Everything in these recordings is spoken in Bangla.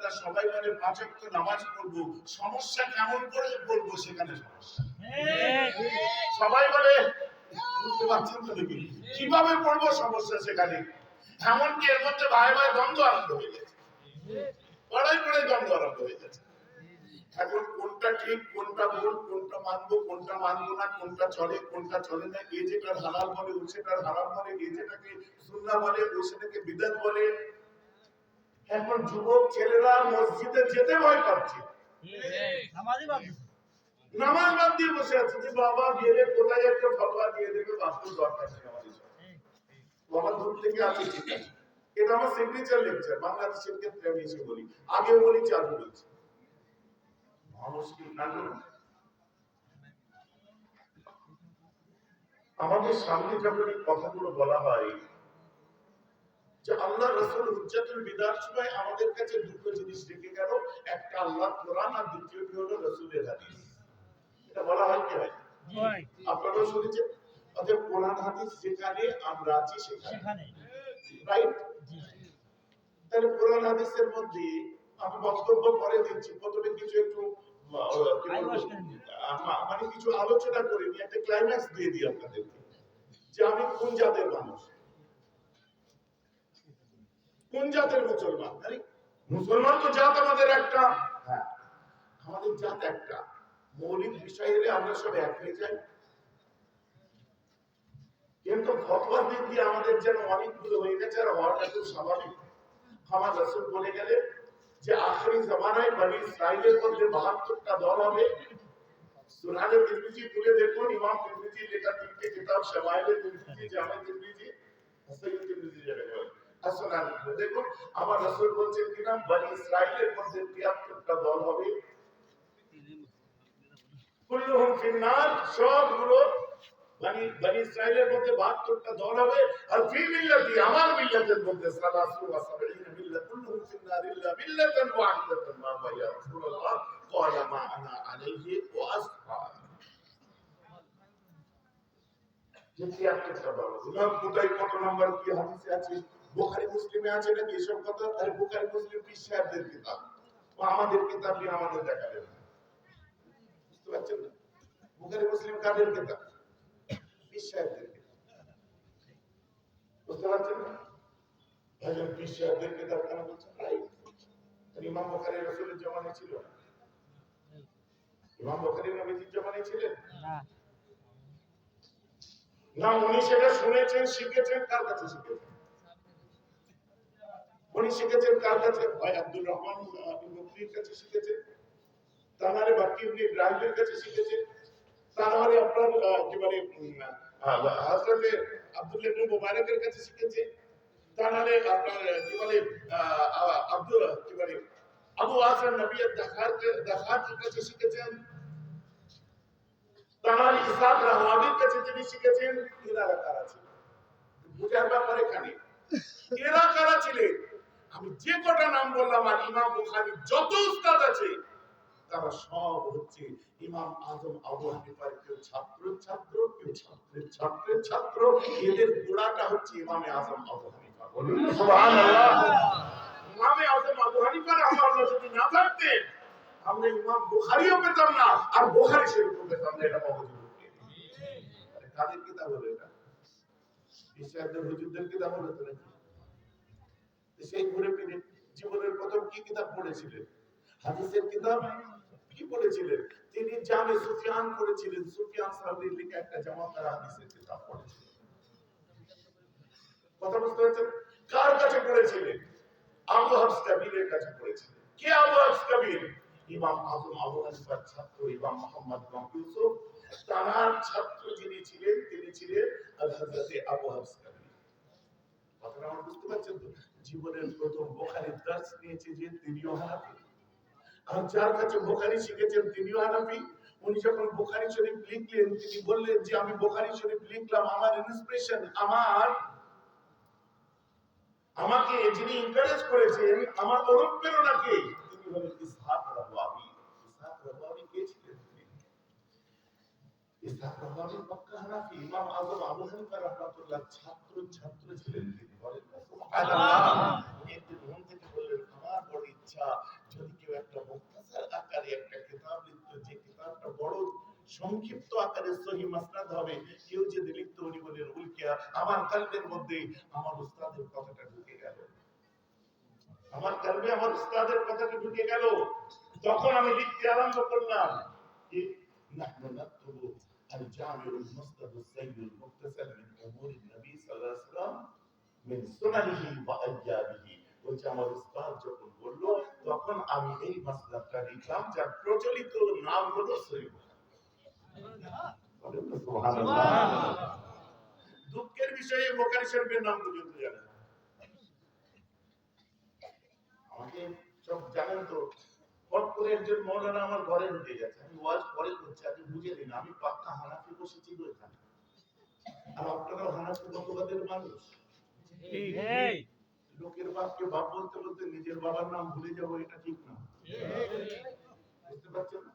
না, সবাই বলে 5 ওয়াক্ত নামাজ পড়বো, সমস্যা কেমন করে পড়বো সেখানে সমস্যা। সবাই বলে, বুঝতে পারছেন তো দেখি কিভাবে পড়বো সমস্যা সেখানে। এমনকি এর মধ্যে ভাই ভাই দ্বন্দ্ব আরম্ভ হয়ে গেছে, পড়াই পড়াই দ্বন্দ্ব আরম্ভ হয়ে গেছে। এখন কোনটা ঠিক কোনটা ভুল, কোনটা মানবো কোনটা মানবো না, কোনটা চলে কোনটা চলে না, এই যেটা হালাল বলে ও সেটা হারাম বলে, এই যেটাকে সুন্নাহ বলে ও সেটাকে বিদআত বলে। এখন যুবক ছেলেরা মসজিদে যেতে ভয় পাচ্ছে, নামাজ বাদ দিয়ে বসে আছে যে বাবা গেলে কোথায় একটা ফতোয়া দিয়ে দেবে, বাস্তব দরকার নেই আমাদের সাথে। বাবা দূর থেকে আছে ঠিক আছে, এটা আমার সিগনেচার লেকচার, বাংলাদেশের ক্ষেত্রে আমি এসে বলি, আগেও বলেছি আজও বলছি। আমাদের সামনে যখন এই কথাগুলো বলা হয় যে আল্লাহ রাসূল হুজ্জাতুল বিদার সময় আমাদের কাছে দুটো জিনিস রেখে গেল, একটা আল্লাহর কোরআন আর দ্বিতীয়টি হলো রাসূলের হাদিস। এটা বলা হয় কি হয়? আপনারা শুনেছেন, অতএব কোরআন হাদিস যেখানে আমরা আছি সেখানে, রাইট? তাহলে কোরআন হাদিসের মধ্যে আমি বক্তব্য পরে দিচ্ছি, প্রথমে কিছু একটু মানে কিছু আলোচনা করে নিয়ে একটা ক্লাইম্যাক্স দিয়ে দিই আপনাদেরকে, যে আমি কোন জাতের মানুষ, কোন জাতের মুসলমান। আরে মুসলমান তো জাত আমাদের একটা, হ্যাঁ আমাদের জাত একটা, মৌলিক বিষয় এলে আমরা সব এক হয়ে যাই, কিন্তু ফতোয়ার দিক দিয়ে আমাদের যেন অনেকগুলো হয়ে গেছে, আর হওয়াটা খুব স্বাভাবিক। আমার রাসূল বলে গেলে যে আখেরি জামানায় বনি ইসরাইলের মধ্যে 72টা দল হবে। সুনানে তিরমিজি তুলে দেখুন, ইমাম তিরমিজি লেখা 3টে কিতাব, শামাইলে তিরমিজি, জামে তিরমিজি, হাসান তিরমিজি যেটাকে বলে, আসনান দেখুন। আমার রাসূল বলছেন কিনা বনি ইসরাইলের মধ্যে 73টা দল হবে, কুল্লুহুম ফিন্নার, সবগুলো বনি ইসরাইলের মধ্যে 72টা দল হবে। আর ফি মিল্লাতি, আমার মিল্লাতের মধ্যে 73 মিল্লাত, কুল্লুহুম ফিন্নার ইল্লা মিল্লাতান ওয়াহিদাতান মা হুয়া ইয়া রাসূলুল্লাহ ক্বালা মা আনা আলাইহি ওয়া আসহাবি। যেটি আপনি সবাই ইমাম কোথায় কত নাম্বার কি হাদিসে আছে, বুখারী মুসলিমে আছে নাকি এসব কথা? তাহলে বুখারী মুসলিম কি সাহেবদের কিতাব, ও আমাদের কিতাব নিয়ে আমাদের দেখাবেন, বুঝতে পারছেন না? বুখারী মুসলিম কাদের কিতাব? পীর সাহেবদের কিতাব, বুঝতে পারছেন না? ভাইজান পীর সাহেবদের কিতাব কেন বলছেন? ইমাম বুখারী রাসূলের জামানায় ছিল না? ইমাম বুখারী নবীজির জামানায় ছিলেন না? উনি সেটা শুনেছেন, শিখেছেন, কার কাছে শিখেছেন? উনি শিখেছেন কার কাছে? ভাই আব্দুর রহমান বকরির কাছে শিখেছেন, তানারে বাকি ইবনে ইব্রাহিমের কাছে শিখেছেন, তানারে আপনার কি বলে হযরত আব্দুল্লাহ ইবনে মুবারকের কাছে শিখেছেন, তানারে আপনার কি বলে আব্দুল কি বলে আবু আসর নবিয়ত দাখার কাছে শিখেছেন, তানারে ইসহাক রাহওয়াবির কাছে তিনি শিখেছেন। এরা কারা ছিলেন বুঝার ব্যাপারে খালি, এরা কারা ছিলেন? আমি যে কটা নাম বললাম আর ইমাম বুখারীর যত উস্তাদ আছে তারা সব হচ্ছে ইমাম আজম আবু হানিফার কেউ ছাত্রের ছাত্র, কেউ ছাত্রের ছাত্রের ছাত্র, এদের গোড়াটা হচ্ছে ইমামে আজম আবু হানিফা। বলুন সুবহানাল্লাহ। ইমামে আজম আবু হানিফা রাহমাহুল্লাহ যদি না থাকতেন আমরা ইমাম বুখারীও পেতাম না, আর বুখারী শরীফও পেতাম না। এটা মহজুদ কাদের কিতাব হলো? এটা ইসলামদের হুজুরদের কিতাব হলো তো নাকি? সেই ঘুরে ফিরে জীবনের প্রথম কি কিতাব পড়েছিলেন? হাদিসের কিতাব। কি পড়েছিলেন? তিনি জামে সুফিয়ান পড়েছিলেন, সুফিয়ান সাহরীর লেখা একটা জামাতার হাদিসের কিতাব পড়েছিলেন। কথা বুঝতে পারছেন? কার কাছে পড়েছিলেন? আবু হাফস কাবীরের কাছে পড়েছিলেন। কে আবু হাফস কাবীর? ইমাম আজম আবু হানিফার ছাত্র ইমাম মুহাম্মদ বিন ইউসুফ, তার ছাত্র যিনি ছিলেন তিনি ছিলেন আল হযরত আবু হাফস কাবীর। কথাটা আমার বুঝতে পারছেন তো? জীবনের প্রথম বুখারীর দার্স নিয়েছে যে তিনিও হানাফি, আর যার কাছে বুখারী শিখেছেন তিনিও হানাফি। উনি যখন বুখারী শরীফ লিখলেন তিনি বললেন যে আমি বুখারী শরীফ লিখলাম, আমার ইন্সপিরেশন, আমাকে যিনি এনকারেজ করেছেন, আমার অনুপ্রেরণা কে? তিনি হলেন ইসহাক রাহওয়াবি। ইসহাক রাহওয়াবি কে ছিলেন? ইসহাক রাহওয়াবি মক্কা হানাফি, ইমাম আজম আবু হানিফা রাহমাতুল্লাহ ছাত্র ছিলেন। তিনি বলেন সুবহানাল্লাহ। উনি একদিন ঘুম থেকে বললেন আমার বড় ইচ্ছা সংক্ষিপ্ত আকারে সহি মাসনাদ হবে। কেউ যদি লিখত উনি বলেন উল্কিয়া আমার কলবের মধ্যে আমার উস্তাদের কথাটা ঢুকে গেল, আমার কলবে আমার উস্তাদের কথাটা ঢুকে গেল। তখন আমি লিখতে আরম্ভ করলাম যে নাহনু নাকতুবু আল জামিউল মুসতাদুস সাইয়্যিদুল মুক্তাসাল মিন উমুরিন নবী সাল্লাল্লাহু আলাইহি ওয়াসাল্লাম মিন সুনানিহি ওয়া আইয়াবিহি। বলছে আমার উস্তাদ যখন বলল তখন আমি এই মাসলাকটা লিখলাম, যার প্রচলিত নাম হলো সহিহ বুখারী। সুবহানাল্লাহ। দুঃখের বিষয়ে বুখারী শরীফের নাম পর্যন্ত জানেন না। আমাকে সব জানেন তো, হট করে একজন মৌলানা আমার ঘরে ঢুকে গেছে, আমি ওয়াজ পরে করছি, আপনি বুঝে দিন আমি পাক্কা হানাফি বসেছি ওইখানে, আর আপনারাও হানাফি মতবাদের মানুষ। লোকের বাপকে বাপ বলতে বলতে নিজের বাবার নাম ভুলে যাবো, এটা ঠিক না। বুঝতে পারছেন না?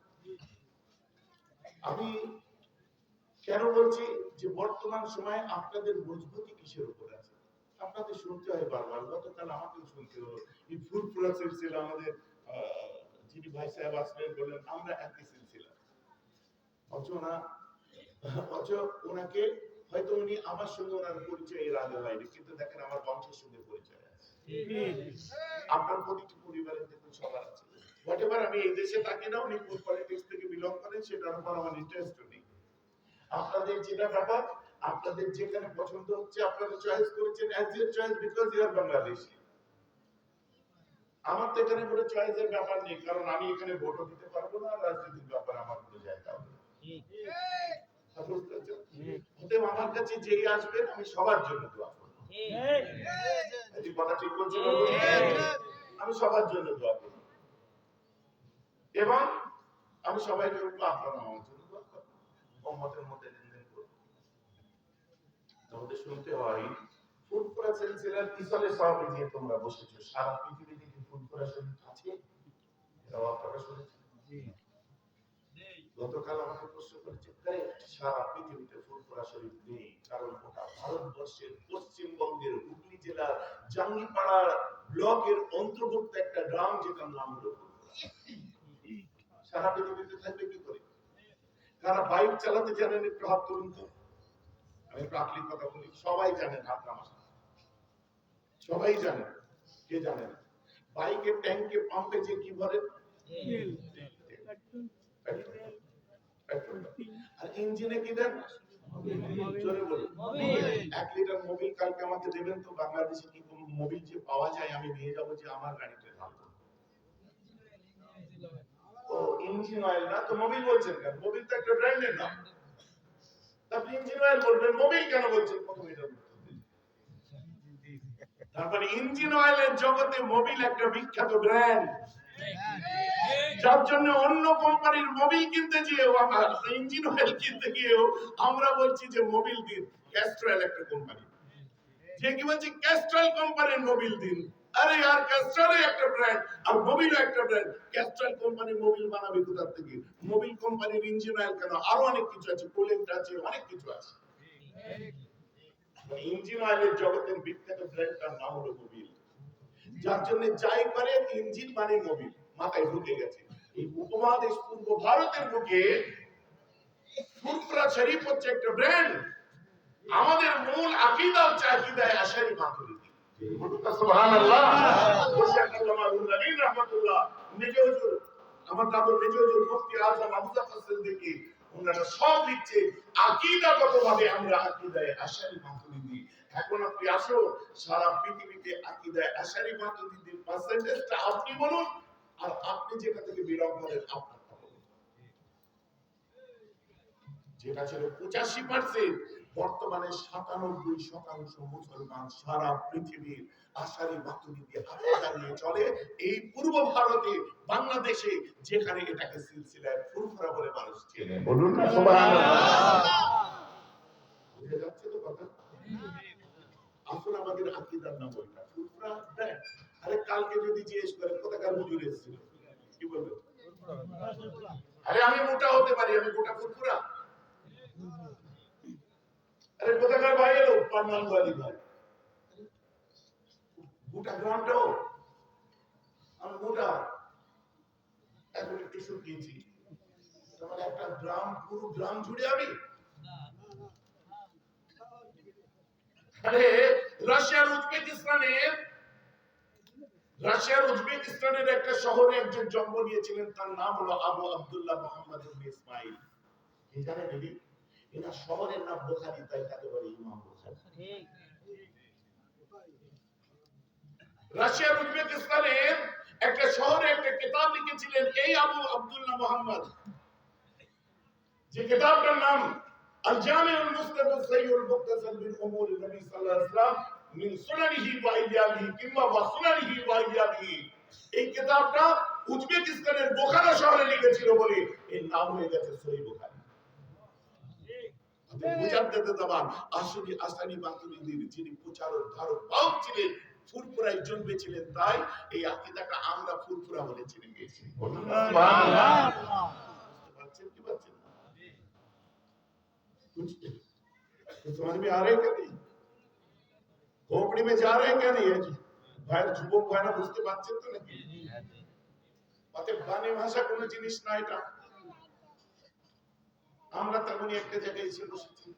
আমি কেন বলছি যে বর্তমান সময়ে আপনাদের মজবুতি কিসের উপর আছে? আপনাদের শুনতে হয় বারবার, গতকাল আমাকেও শুনতে হলো এই ফুরফুরা সিলসিলা, আমাদের যিনি ভাই সাহেব আসলেন বললেন আমরা একই সিলসিলা, অথচ ওনাকে হয়তো উনি আমার সঙ্গে ওনার পরিচয় এর আগে হয়নি, কিন্তু দেখেন আমার বংশের সঙ্গে পরিচয় আছে। আপনার প্রতিটি পরিবারের দেখুন সবার আছে। হোয়াটএভার, আমি এই দেশে থাকি না, উনি কোন পলিটিক্স থেকে বিলং করেন সেটার উপর আমার ইন্টারেস্ট নেই। আপনাদের যেটা ব্যাপার, আপনাদের যেখানে পছন্দ হচ্ছে আপনারা চয়েস করেছেন as your choice, because you are Bangladeshi. আমার তো এখানে কোনো চয়েসের ব্যাপার নেই, কারণ আমি এখানে ভোটও দিতে পারবো না, রাজনীতির ব্যাপার আমার কোনো জায়গা হবে না। অতএব আমার কাছে যেই আসবেন আমি সবার জন্য দোয়া করব। এই কথা ঠিক বলছি না? আমি সবার জন্য দোয়া করব এবং আমি সবাইকে বলবো আপনারা আমার জন্য দোয়া করবেন, উম্মতের মধ্যে লেনদেন করব। আমাদের শুনতে হয় ফুরফুরা সিলসিলার ইসালে সাহাবী যে তোমরা বসেছো, সারা পৃথিবীতে কি ফুরফুরা শরীফ আছে? এটাও আপনারা শুনেছেন? জি। গতকাল আমাকে প্রশ্ন করেছে, সারা পৃথিবীতে ফুরফুরা শরীফ নেই, কারণ ওটা ভারতবর্ষের পশ্চিমবঙ্গের হুগলি জেলার জাঙ্গিপাড়া ব্লকের অন্তর্ভুক্ত একটা গ্রাম, যেটার নাম হলো ফুরফুরা। সারা পৃথিবীতে থাকবে কি করে? কারা বাইক চালাতে জানেন একটু হাত তুলুন তো। আমি প্রাকৃতিক কথা বলি, সবাই জানেন, হাত নামান, সবাই জানেন। কে জানেন বাইকের ট্যাঙ্কে পাম্পে যে কি ভরে? আর ইঞ্জিনে কি দেন? জোরে বলুন। 1 লিটার মোবিল কালকে আমাকে দেবেন তো, বাংলাদেশে কি কোন মোবিল যে পাওয়া যায় আমি নিয়ে যাব যে আমার গাড়িতে ঢালবো? ও ইঞ্জিন অয়েল না তো মোবিল বলছেন কেন? মোবিল তো একটা ব্র্যান্ডের নাম, আপনি ইঞ্জিন অয়েল বলবেন, মোবিল কেন বলছেন? প্রথমে এটা উত্তর দিন। তারপরে ইঞ্জিন অয়েলের জগতে মোবিল একটা বিখ্যাত ব্র্যান্ড, যার জন্য অন্য কোম্পানির মোবিল কিনতে গিয়েও, আমার ইঞ্জিন অয়েল কিনতে গিয়েও আমরা বলছি যে মোবিল দিন। ক্যাস্ট্রল একটা কোম্পানি, যে কি বলছে ক্যাস্ট্রল কোম্পানির মোবিল দিন। আরে यार ক্যাস্ট্রলই একটা ব্র্যান্ড আর মোবিলও একটা ব্র্যান্ড। ক্যাস্ট্রল কোম্পানি মোবিল বানাবে কোথা থেকে? মোবিল কোম্পানির ইঞ্জিন অয়েল কেন, আরো অনেক কিছু আছে, কুলেন্ট আছে, অনেক কিছু আছে। ইঞ্জিন অয়েলের জগতের বিখ্যাত ব্র্যান্ডটার নাম হলো মোবিল, যার জন্য যাই করে ইঞ্জিন মানে মোবিল মাথায় ঢুকে গেছে। এই উপমহাদেশ পূর্ব ভারতের বুকে ফুরফুরা শরীফ হচ্ছে একটা ব্র্যান্ড। আমাদের মূল আকীদা হচ্ছে আকীদায়ে আশারী মাতুরিদি। সুবহানাল্লাহ। শেখ আল্লামা রুহুল রাহমাতুল্লাহ মেজো হুজুর, আমার দাদু মেজো হুজুর মুফতি আজম আবু জাফর সিদ্দিকী, ওনারা সব লিখছে আকীদাগতভাবে আমরা আকীদায়ে আশারী মাতুরিদি। এখন আপনি আসো, সারা পৃথিবীতে আকীদায়ে আশারী মাতুরিদির পার্সেন্টেজটা আপনি বলুন, আর আপনি যেটা থেকে বিলং করেন আপনারটা বলুন। যেটা ছিল 85%, বর্তমানে 97% মুসলমান সারা পৃথিবীর আশারী মাতুরিদি আকীদা নিয়ে চলে। এই পূর্ব ভারতে, বাংলাদেশে, যেখানে এটাকে সিলসিলায়ে ফুরফুরা বলে মানুষ চেনে। বলুন না সুবহানাল্লাহ। বুঝে যাচ্ছে তো কথা? আসলে আমাদের আকীদার নাম ওইটা ফুরফুরা ব্র্যান্ড। আরে কালকে যদি জিজ্ঞেস করে কোথাকার হুজুর এসেছিল, কি বলবে? আরে আমি মোটা হতে পারি, আমি গোটা ফুরফুরা। আরে কোথাকার ভাই এলো? পান্নানবাড়ি ভাই। গোটা গ্রামটাও আমি মোটা, এখন একটু শুকিয়েছি। তাহলে একটা গ্রাম, পুরো গ্রাম জুড়ে আমি, আরে রাশিয়ার উজবেকিস্তানের একটা শহরে একজন জন্ম নিয়েছিলেন, তার নাম হলো আবু আব্দুল্লাহ মুহাম্মদ ইবনে ইসমাইল। কি জানেন এটি? এনার শহরের নাম বুখারী, তাই তাকে বলে ইমাম বুখারী। রাশিয়ার উজবেকিস্তানের একটা শহরে একটা কিতাব লিখেছিলেন এই আবু আব্দুল্লাহ মুহাম্মদ, যে কিতাবটার নাম আল জামিউল মুসতাদ সাইয়ুল মুক্তাসার বিল উমুর নবী সাল্লাল্লাহু আলাইহি ওয়াসাল্লাম মিন সুনানিহি ওয়া আইয়াবিহি কিংবা ওয়া সুনানিহি ওয়া আইয়াবিহি। এই কিতাবটা উজবেকিস্তানের বোখারা শহরে লিখেছিল বলে এর নাম হয়ে গেছে সহিহ বুখারী। মুজাদ্দেদ জামান আসরি আসানি বাতুরিদির যিনি প্রচারক ধারক বাহক ছিলেন, ফুরফুরায় জন্মেছিলেন, তাই এই আকীদাটা আমরা ফুরফুরা বলে চিনে গেছি। সুবহানাল্লাহ। বুঝতে কি পাচ্ছেন? कुछ समझ में आ रहा है क्या नहीं? खोपड़ी में जा रहे हैं क्या नहीं है जी? ভাই যুবক ভাইরা বুঝতে পারছেন তো নাকি? অতএব বাণী ভাষা কোন জিনিস না এটা। আমরা তেমনই একটা জায়গায় এসে বসেছি,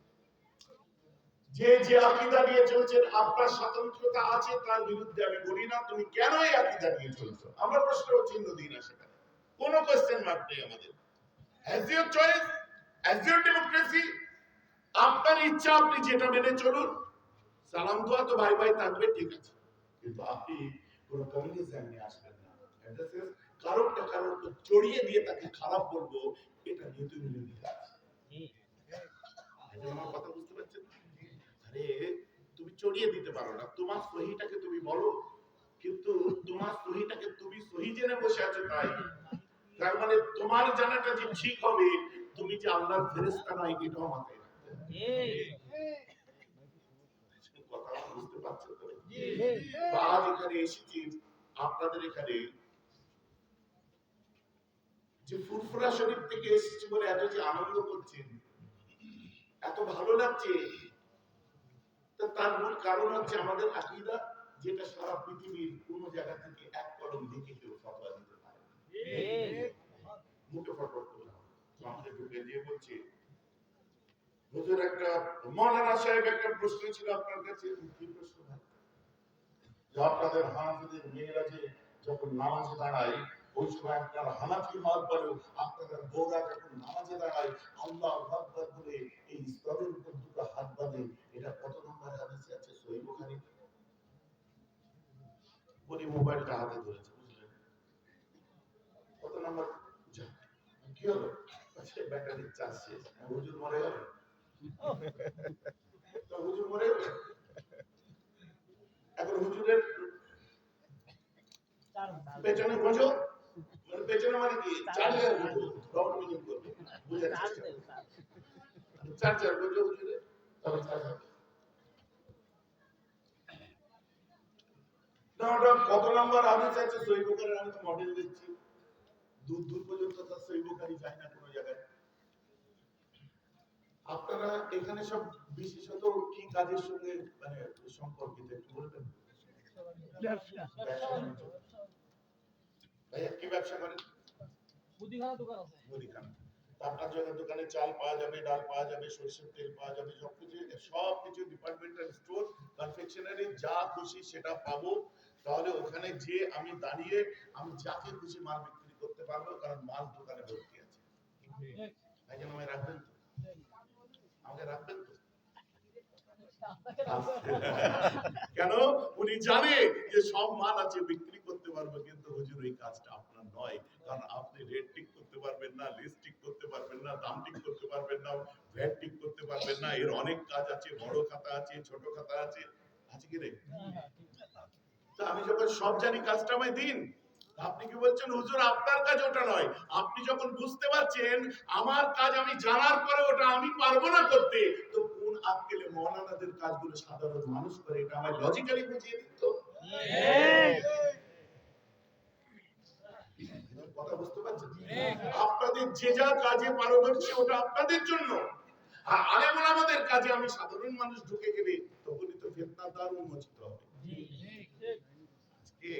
যে যে আকীদা নিয়ে চলছেন আপনার স্বাতন্ত্রতা আছে, তার বিরুদ্ধে আমি বলি না। তুমি কেন এই আকীদা নিয়ে চলছো আমরা প্রশ্ন চিহ্ন দিই না, সেখানে কোনো কোশ্চেন মার্ক নেই আমাদের। As your choice, as your democracy, আপনার ইচ্ছা, আপনি যেটা মেনে চলুন। সালাম দোয়া তো ভাই ভাই থাকবে, ঠিক আছে, কিন্তু আপনি কোন কমিউনিজম নিয়ে আসবেন না। কারোরটা কারোরকে জড়িয়ে দিয়ে তাকে খারাপ বলবো, এটা যেহেতু বিরোধিতা আছে। আমার কথা বুঝতে পারছেন? আরে তুমি চড়িয়ে দিতে পারো না, তোমার সহিটাকে তুমি বলো, কিন্তু তোমার সহিটাকে তুমি সহি জেনে বসে আছো, তাই তার মানে তোমার জানাটা যে ঠিক হবে, তুমি যে আল্লাহর ফেরেশতা নয় এটাও মাথায় রাখতে হবে। কথা বুঝতে পারছেন তো? আজ এখানে এসেছি আপনাদের এখানে, যে ফুরফুরা শরীফ থেকে এসেছি বলে এত যে আনন্দ করছেন, এত ভালো লাগছে, তার মূল কারণ হচ্ছে আমাদের আকীদা, যেটা সারা পৃথিবীর কোন জায়গা থেকে এক কলম দেখে কেউ ফতোয়া দিতে পারে না। মুখে ফতোয়া করতে না, আমাকে ঢুকে দিয়ে বলছে হুজুর একটা মাওলানা সাহেব একটা প্রশ্ন ছিল আপনার কাছে। কি প্রশ্ন? যে আপনাদের হানাফিদের মেয়েরা যে যখন নামাজে দাঁড়ায়, ওই সময় আপনারা হানাফি মত বলে আপনাদের বউরা যখন নামাজে দাঁড়ায় আল্লাহু আকবার বলে এই স্তরের উপর দুটো হাত বাঁধে, এটা কত নম্বর হাদিসে আছে সহিহ বুখারীতে? বলি মোবাইলটা হাতে ধরেছে, বুঝলেন কত নম্বর? কি হলো? আচ্ছা ব্যাটারির চার্জ শেষ, হুজুর মরে গেল। তো হুজুর মরে গেল, এখন হুজুরের পেছনে বোঝো, মানে পেছনে মানে কি চার্জার বোঝো, ডবল মিনিং করবে, বুঝে চার্জার বোঝো হুজুরের, তবে চার্জার না। ওটা কত নম্বর হাদিস আছে সহিহ বুখারীর? আমি তো মডেল দিচ্ছি, দূর দূর পর্যন্ত তার সহিহ বুখারী যায় না কোনো জায়গায়। আপনারা এখানে সব বিশেষত কি কাজের সঙ্গে মানে সম্পর্কিত একটু বলবেন? ভাইয়া কি ব্যবসা করেন? মুদিখানা দোকান আছে। মুদিখানা। আপনার জন্য দোকানে চাল পাওয়া যাবে, ডাল পাওয়া যাবে, সরষের তেল পাওয়া যাবে, সবকিছু ডিপার্টমেন্টাল স্টোর, কনফেকশনারি, যা খুশি সেটা পাবো। তাহলে ওখানে যে আমি দাঁড়িয়ে আমি যাকে খুশি মাল বিক্রি করতে পারবো, কারণ মাল দোকানে ভর্তি আছে। ভাই যেন আমায় রাখবেন তো, আমাকে রাখবেন তো? কেন? উনি জানে যে সব মাল আছে, বিক্রি করতে পারবে, কিন্তু হুজুর এই কাজটা আপনার নয়, কারণ আপনি রেট ঠিক করতে পারবেন না, লিস্ট ঠিক করতে পারবেন না, দাম ঠিক করতে পারবেন না, ভ্যাট ঠিক করতে পারবেন না, এর অনেক কাজ আছে, বড় খাতা আছে, ছোট খাতা আছে, আছে কি রে? তা আমি যখন সব জানি কাজটা আমায় দিন। আপনি কি বলছেন হুজুর আপনার কাজ ওটা নয়? আপনি যখন বুঝতে পারছেন আমার কাজ আমি জানার পরে ওটা আমি পারবো না করতে, তো কোন আক্কেলে মাওলানাদের কাজগুলো সাধারণ মানুষ করে, এটা আমায় লজিক্যালি বুঝিয়ে দিত। কথা বুঝতে পারছেন? আপনাদের যে যা কাজে পারদর্শী ওটা আপনাদের জন্য, আর আলেম ওলামাদের কাজে আমি সাধারণ মানুষ ঢুকে গেলে তখনই তো ফিতনা তার উন্মোচিত হবে। আজকে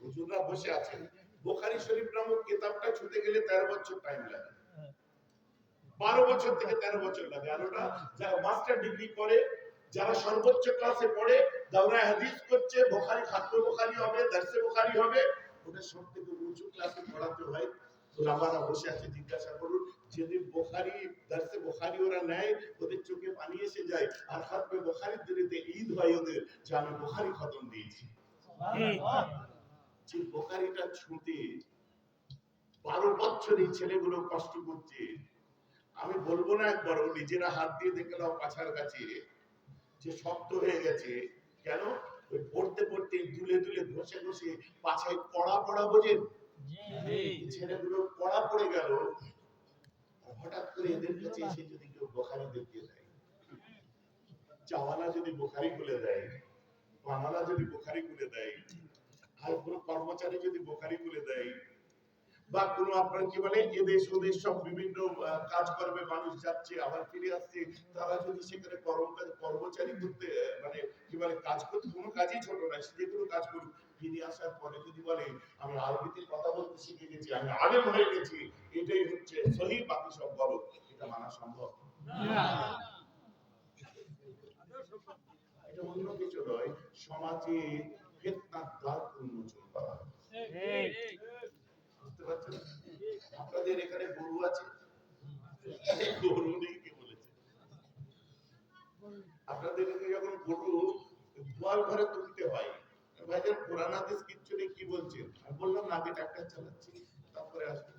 হুজুররা বসে আছেন, বুখারী শরীফ নামক কিতাবটা ছুঁতে গেলে 13 বছর টাইম লাগে। 12 বছর থেকে 13 বছর লাগে। আর ওটা যারা মাস্টার ডিগ্রি করে, যারা সর্বোচ্চ ক্লাসে পড়ে, দাওরা হাদিস করছে, বুখারী খাতমে বুখারী হবে, দারসে বুখারী হবে, ওটা সব থেকে উঁচু ক্লাসে পড়াতে হয়। ওলামারা বসে আছে, জিজ্ঞাসা করুন, যেদিন বুখারী দারসে বুখারী ওরা নেয়, ওদের চোখে পানি এসে যায়। আর খাতমে বুখারীর দিনেতে ঈদ হয় ওদের, যে আমি বুখারী খতম দিয়েছি। যে বুখারীটা ছুঁতে 12 বছর এই ছেলেগুলো কষ্ট করছে। আমি বলবো না একবার, ও নিজেরা হাত দিয়ে দেখলাম পাছার কাছে যে শক্ত হয়ে গেছে। কেন? ওই পড়তে পড়তে দুলে দুলে ঘষে ঘষে পাছায় কড়া পড়া, বোঝেন? ছেলেগুলো কড়া পড়ে গেল। হঠাৎ করে এদের কাছে এসে যদি কেউ বুখারী দেখিয়ে দেয়, চাওয়ালা যদি বুখারী খুলে দেয়, পানালা যদি বুখারী খুলে দেয়, আর কোনো কর্মচারী যদি বুখারী খুলে দেয়, বা কোনো আপনার কি বলে এদেশ ওদেশ সব বিভিন্ন কাজ করবে, মানুষ যাচ্ছে আবার ফিরে আসছে, তারা যদি সেখানে কর্মচারী করতে মানে কি বলে কাজ করতে, কোনো কাজই ছোট না, যে কোনো কাজ করুক, ফিরে আসার পরে যদি বলে আমি আরবিতে কথা বলতে শিখে গেছি, আমি আলেম হয়ে গেছি, এটাই হচ্ছে সহি, বাকি সব বলো, এটা মানা সম্ভব না। এটা অন্য কিছু নয়, সমাজে ফিতনার দ্বার উন্মোচন করা। বুঝতে পারছেন? আপনাদের এখানে গরু আছে, গরু নেই কে বলেছে? আপনাদের এখানে যখন গরু গোয়াল ঘরে তুলতে হয়, ভাইজান কোরআন হাদিস কিচ্ছু নেই, কি বলছেন? আমি বললাম না, আগে ট্রাক্টর চালাচ্ছি, তারপরে আসবে।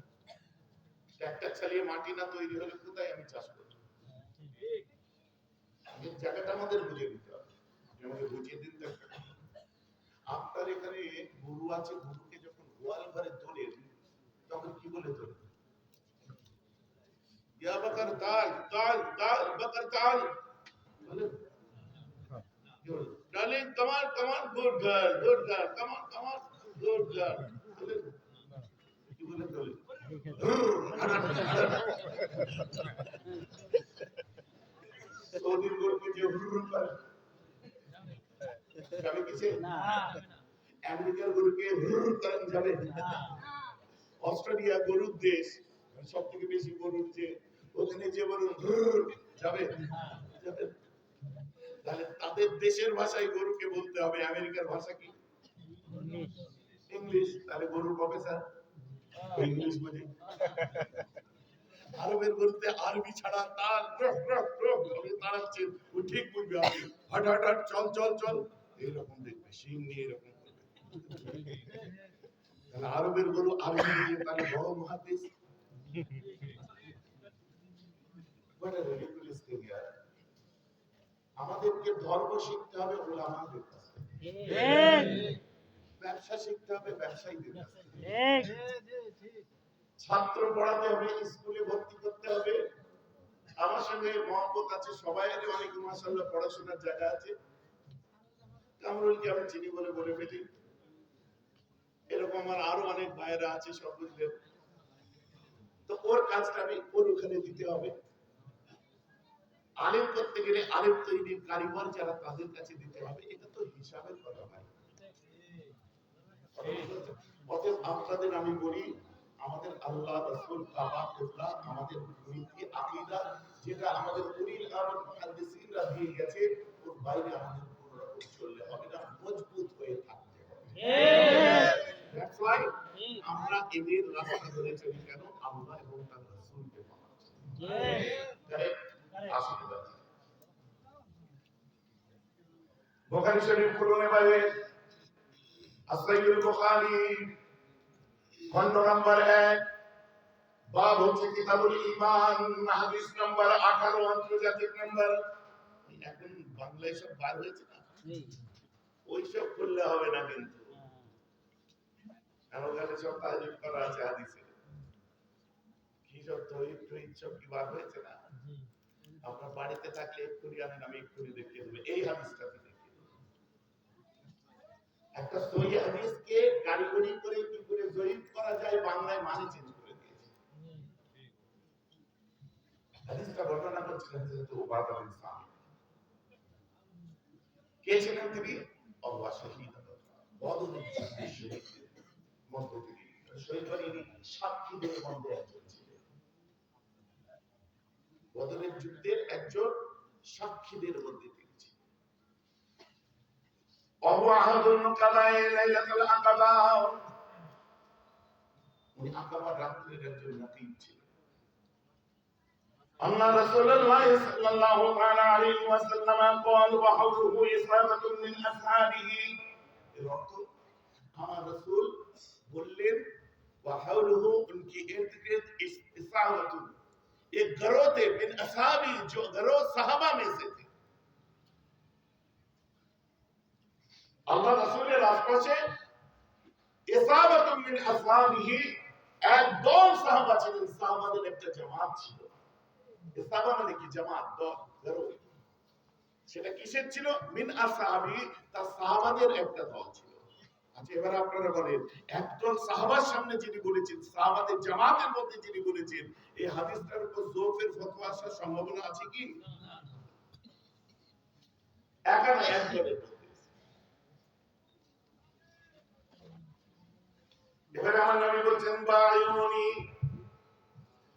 ট্রাক্টর চালিয়ে মাটি না তৈরি হলে কোথায় আমি চাষ করব? এই জায়গাটা আমাদের বুঝে নিতে হবে, আমাকে বুঝিয়ে দিন। আপনার এখানে গরু আছে, গরুকে যখন গোয়াল ঘরে তোলেন তখন কি বলে তোলেন? ইয়া বকর তাল তাল তাল বকর তাল, ডার্লিং কামান কামান, গুড গার্ল, কামান কামান, গুড গার্ল। কি বলে তোলেন? সৌদির গরুকে যে হুরুর করে, যাবে কিসে? আমেরিকার গরুকে হুরুর করেন, যাবে? অস্ট্রেলিয়া গরুর দেশ, সব থেকে বেশি গরুর যে, ওখানে যে গরু যাবে? তাহলে তাদের দেশের ভাষায় গরুকে বলতে হবে, আমেরিকার ভাষা কি? ইংলিশ। তাহলে গরুর প্রফেসর ইংলিশ বোঝে। আরবের গরুতে আরবি ছাড়া তার তাড়াচ্ছে, ও ঠিক বুঝবে, আপনি হাট হাট হাট, চল চল চল, এইরকম দেখবে, সিং নিয়ে এরকম করবে। আরবের গরু আরবি দিয়ে, তাহলে বড় মহাদেশ। আমাদেরকে ধর্ম শিখতে হবে উলামাদের কাছ থেকে, ব্যবসা শিখতে হবে ব্যবসায়ীদের কাছ থেকে, ছাত্র পড়াতে হবে, স্কুলে ভর্তি করতে হবে। আমার সঙ্গে মহব্বত আছে সবাই, অনেক মাশাআল্লাহ পড়াশোনার জায়গা আছে, কামরুলকে আমি চিনি বলে বলে ফেলি, এরকম আমার আরো অনেক ভাইয়েরা আছে, সব বুঝলেন। তো ওর কাজটা আমি ওর ওখানে দিতে হবে। আলেম করতে গেলে আলেম তৈরির কারিগর যারা, তাদের কাছে দিতে হবে। এটা তো হিসাবের কথা ভাই। অতএব আপনাদের আমি বলি, আমাদের আল্লাহ রাসূল কাবা কিবলা, আমাদের নীতি আকীদা যেটা আমাদের উলিল আমর মুহাদ্দিসিনরা দিয়ে গেছে, ওর বাইরে আমাদের কোনো রকম চললে হবে না, মজবুত হয়ে থাকতে হবে। দ্যাটস ওয়াই আমরা এদের রাস্তা ধরে চলি, কেন? আল্লাহ এবং তার রাসূলকে পাওয়া যায়। আসুন এবার বুখারী শরীফ খুলুন, বাইরে আসসাইয়ুল বুখারী খণ্ড নাম্বার 1, বাব হচ্ছে কিতাবুল ঈমান, হাদিস নাম্বার 18, আন্তর্জাতিক নাম্বার। এখন বাংলায় সব বার হয়েছে না, ওই সব করলে হবে না, কিন্তু আমাদের সব তারিফ করা আছে হাদিসে, কি সব তহিদ তহিদ সব কি বার হয়েছে না? আপনার বাড়িতে থাকলে এক্ষুনি আনেন, আমি এক্ষুনি দেখিয়ে দেবো, এই হাদিসটাতে দেখিয়ে দেবো। একটা সহিহ হাদিসকে কারিগরি করে কি করে জয়ীফ করা যায়, বাংলায় মানে চেঞ্জ করে দিয়েছে। হাদিসটা বর্ণনা করছিলেন হযরত উবাদা বিন সামিত। কে ছিলেন তিনি? আল্লাহ শহীদ, বদরের শহীদদের মধ্যে তিনি, শহীদের সাক্ষীদের মধ্যে একজন ছিলেন। বদরের যুদ্ধের একজন সাক্ষীদের মধ্যে তিনি ছিলেন। ওয়া আহাদুল কাবায়ে লাইলাতুল আকাবা, উনি আকাবার রাত্রির একজন নাকিব ছিলেন। আল্লাহ রাসূলুল্লাহ সাল্লাল্লাহু তাআলা আলাইহি ওয়াসাল্লাম قال وحوله إصابة من أصحابه, এর অর্থ আমার রাসূল বললেন وحوله उनके इर्द-गिर्द इसावत, एक गरोह थे बिन असहाबी, जो गरोह साहबा में से थे। আল্লাহ রাসূলের আশপাশে ইসাবাত মিন আসহাবিহি, এক দল সাহাবা ছিলেন, সাহাবাদের একটা জামাত ছিল। ইসাবা মানে কি? জামাত, দল, গরোহ। সেটা কিসের ছিল? মিন আসহাবি, তার সাহাবাদের একটা দল ছিল। আচ্ছা এবার আপনারা বলেন, একদল সাহাবার সামনে যিনি বলেছেন, সাহাবাদের জামাতের মধ্যে যিনি বলেছেন, এই হাদিসটার উপর যৌফের ফতোয়া আসার সম্ভাবনা আছে কি? এখানে একদলের মধ্যে। এবারে আমার নবী বলছেন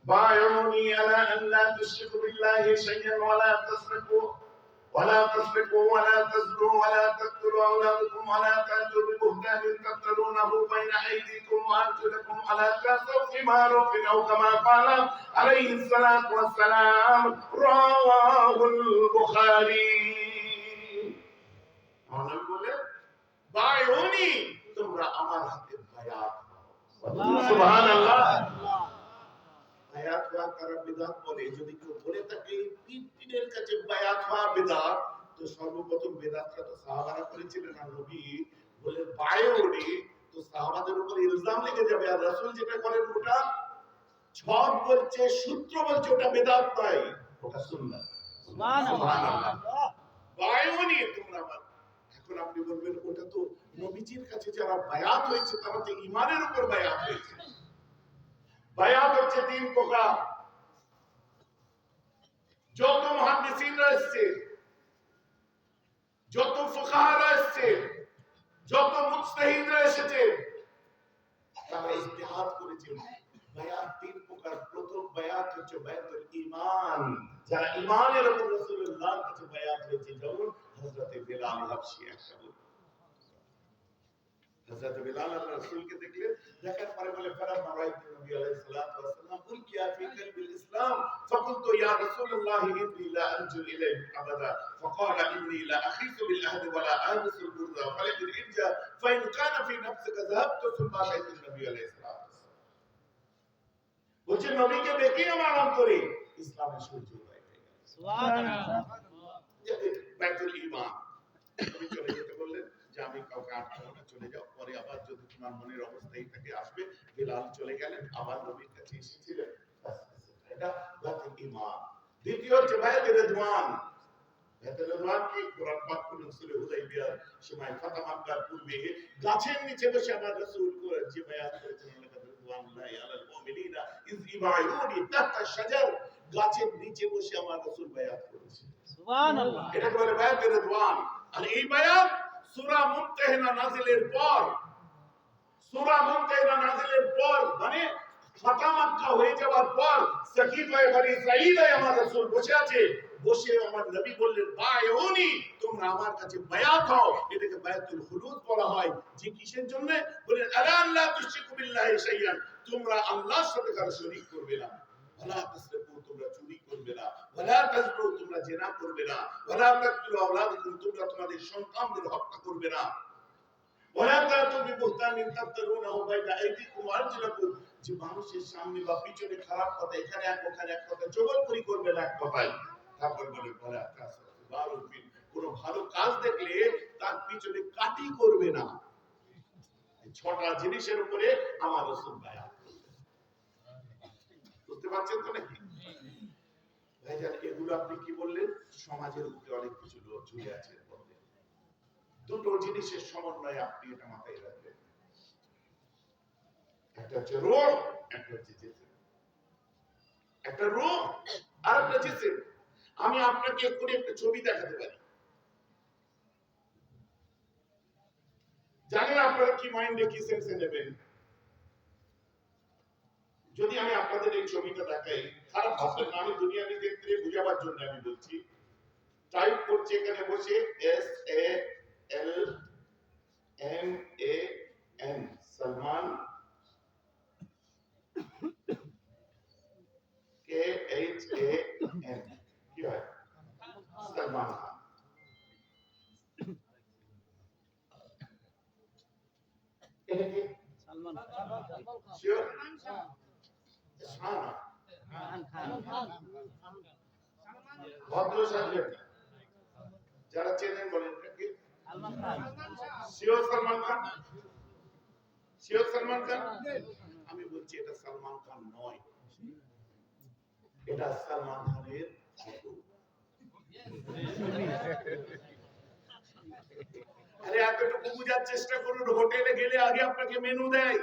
বায়ুনি আলা আন লা তুশরিকু বিল্লাহি শাইআন ওয়া লা তাসরিকু ولا تسرقوا ولا تزنوا ولا تقتلوا أولادكم ولا تأتوا ببهتان تفترونه بين أيديكم وأرجلكم ولا تأسوا في معروف أو كما قال عليه الصلاة والسلام. رواه البخاري. আমরা বলে বায়ুনি, তোমরা আমার হাতে বায়াত নাও। সুবহানাল্লাহ। বায়াত হওয়া তারা বিদআত বলে, যদি কেউ বলে থাকে পীরের কাছে বায়াত হওয়া বিদআত, তো সর্বপ্রথম বিদআতটা তো সাহাবারা করেছিলেন, আর নবী বলে বায়ুনি, তো সাহাবাদের উপর ইলজাম লেগে যাবে। আর রাসূল যেটা করেন ওটা ছক বলছে, সূত্র বলছে, ওটা বিদআত নয়, ওটা সুন্নাত। সুবহানাল্লাহ। বায়ুনি, তোমরা আমার। এখন আপনি বলবেন ওটা তো নবীজির কাছে যারা বায়াত হয়েছে তারা তো ঈমানের উপর বায়াত হয়েছে। বায়াত হচ্ছে তিন প্রকার। যত মুহাদ্দিসিনরা এসেছে, যত ফুকাহারা এসেছে, যত মুজতাহিদরা এসেছে, তারা ইজতিহাদ করেছেন। বায়াত তিন প্রকার। প্রথম বায়াত হচ্ছে বায়াতুল ঈমান, যারা ঈমানের উপর রাসূলুল্লাহর কাছে বায়াত হয়েছে, যেমন হযরত বিলাল হাবশী। একটা বলি, হযরত বিলাল আল্লাহর রাসূলকে দেখলেন, দেখার পরে বলে ফারামা রাআইতু নবী আলাইহিস সালাতু ওয়াস সালাম উলকিয়া ফি কলবিল ইসলাম ফাকুলতু ইয়া রাসূলুল্লাহ ইন্নী লা আরজু ইলাইহি আবাদা ফাকালা ইন্নী লা আখিসু বিল আহদি ওয়া লা আনসু আল বুরদা ফালাকিন ইরজা ফাইন কানা ফি নাফসিকা যাহাবতু সুম্মা আতাইতু নবী আলাইহিস সালাতু ওয়াস সালাম। বলছে নবীকে দেখি আমার অন্তরে ইসলামের সূর্য উদয় হয়ে গেল। সুবহানাল্লাহ। বাইতুল ঈমান। নবী চলে যেতে বললেন যে আমি কাউকে আটকাবো না, চলে যাও, পরে আবার যদি তোমার মনের অবস্থা এই থেকে আসবে। বিলাল চলে গেলেন, আবার নবীর কাছে এসেছিলেন। এটা বাইতুল ঈমান। দ্বিতীয় হচ্ছে বাইতুল রিদওয়ান। বাইতুল রিদওয়ান কি? কুরআন পাক পড়ুন সূরা হুদাইবিয়ার সময় ফাতহ মাক্কার পূর্বে গাছের নিচে বসে আমার রাসূল যে বায়াত করেছেন, লাকাদ রিদওয়ানুল্লাহি আলাল মুমিনিনা ইয ইবায়ুনি তাহতা শাজার, গাছের নিচে বসে আমার রাসূল বায়াত করেছেন। সুবহানাল্লাহ। এটা বলে বায়াতুল রিদওয়ান। আর এই বায়াত সূরা মুমতাহিনা নাযিলের পর, সূরা মুমতাহিনা নাযিলের পর, মানে ফাতহ মক্কা হয়ে যাওয়ার পর সাকিফায়ে বনি সাঈদায় আমার রাসূল বসে আছে। বসে আমার নবী বললেন বায়ুনি, তোমরা আমার কাছে বায়াত হও। এটাকে বায়াতুল খুলুদ বলা হয়। যে কিসের জন্য? বলেন আলা আল্লাহ তুশরিকু বিল্লাহি শাইআন, তোমরা আল্লাহর সাথে কারো শরীক করবে না। ওয়ালা তাসরিকু, তোমরা চুরি করবে না। ওয়ালা তাজনু, তোমরা জিনা করবে না। ওয়ালা তাকতুলু আওলাদাকুম, তোমরা তোমাদের সন্তানদের হত্যা করবে না। ওয়ালা তাতু বিবুহতানিন তাফতারুনাহু বাইনা আইদিকুম ওয়া আরজুলাকুম, যে মানুষের সামনে বা পিছনে খারাপ কথা, এখানে এক ওখানে এক কথা জবরদস্তি করবে না, এক কথাই। তারপর বলে ওয়ালা তাসু বারুফিন, কোন ভালো কাজ দেখলে তার পিছনে কাটি করবে না। এই ছটা জিনিসের উপরে আমার রাসূল বায়াত করলেন। বুঝতে পারছেন তো নাকি? ভাইজান, এগুলো আপনি কি বললেন? সমাজের উপরে অনেক কিছু লোক ঝুলে আছে। দুটো জিনিসের সমন্বয়ে আপনি এটা মাথায় রাখবেন। একটা হচ্ছে রূহ, একটা হচ্ছে জিসম। একটা রূহ আর একটা জিসম। আমি আপনাকে এক্ষুনি একটা ছবি দেখাতে পারি, জানেন আপনারা কি মাইন্ডে কি সেন্সে নেবেন। যদি আমি আপনাদের এই ছবিটা দেখাই, খারাপ ভাববেন না, আমি দুনিয়াবি ক্ষেত্রে বুঝাবার জন্য আমি বলছি। টাইপ করছে এখানে বসে SALMAN, সালমান, KHAN, কি হয়? সালমান খান। এটা কি? সালমান খান। শিওর? ভদ্র সাহেব যারা চেনেন বলেন কি? শিওর সালমান খান? শিওর সালমান খান? আমি বলছি এটা সালমান খান নয়, এটা সালমান খানের ফটো। আরে এতটুকু বুঝার চেষ্টা করুন, হোটেলে গেলে আগে আপনাকে মেনু দেয়,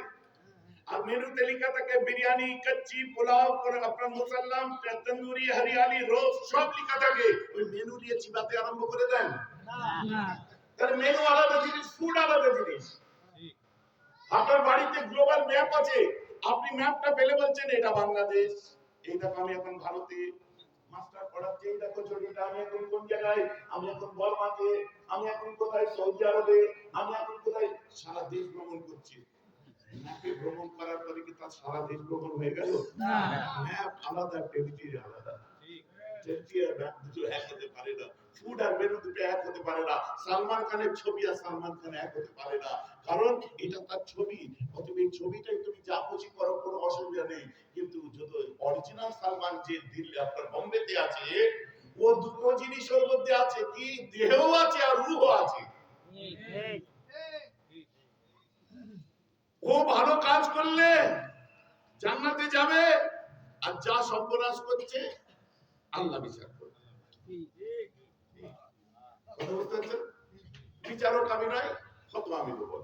আর মেনুতে লেখা থাকে বিরিয়ানি, কাচ্চি, পোলাও, আপনার মুসাল্লাম, তন্দুরি, হরিয়ালি, রোস্ট সব লেখা থাকে। ওই মেনু দিয়ে চিবাতে আরম্ভ করে দেন না। তাহলে মেনু আলাদা জিনিস, ফুড আলাদা জিনিস। আপনার বাড়িতে গ্লোবাল ম্যাপ আছে, আপনি ম্যাপটা পেলে বলছেন এটা বাংলাদেশ, এই দেখো আমি এখন ভারতে মাস্টার পড়াচ্ছি, এই দেখো ছবিটা আমি এখন কোন জায়গায়, আমি এখন বর্মাতে, আমি এখন কোথায় সৌদি আরবে, আমি এখন কোথায়, সারা দেশ ভ্রমণ করছি। ম্যাপে ভ্রমণ করার পরে কি তার সারা দেশ ভ্রমণ হয়ে গেল? না, ম্যাপ আলাদা, টেরিটরি আলাদা। টেরিটরি আর ম্যাপ দুটো এক হতে পারে না, ফুড আর মেনু দুটো এক হতে পারে না, সালমান খানের ছবি আর সালমান খান এক হতে পারে না, কারণ এটা তার ছবি। অতএব এই ছবিটাই তুমি যা খুশি করো, কোনো অসুবিধা নেই, কিন্তু যদি অরিজিনাল সালমান যে দিল্লি আপনার বোম্বেতে আছে, ও দুটো জিনিস ওর মধ্যে আছে, কি দেহও আছে আর রূহও আছে। ও ভালো কাজ করলে জান্নাতে যাবে, আর যা সর্বনাশ করছে আল্লাহ বিচার করবে। বিচারক আমি নাই, কত আমি দেবো,